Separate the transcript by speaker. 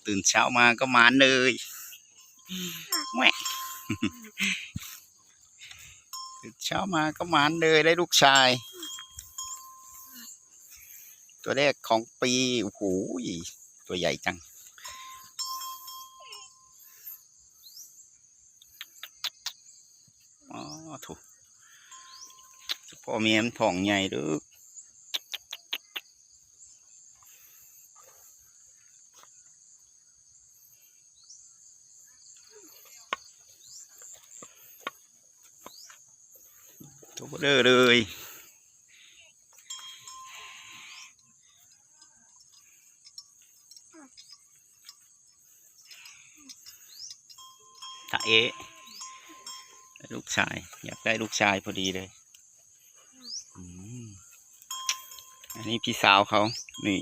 Speaker 1: ตื่นเช้ามาก็มาเลยแม่ตื่นเช้ามาก็มาเลยได้ลูกชายตัวแรกของปีโอ้โหตัวใหญ่จังอ๋อถูกพ่อเมียมันผ่องใหญ่ด้วยตัวเบลอเลยตาเอะลูกชายอยากได้ลูกชายพอดีเลยอันนี้พี่สาวเขานี่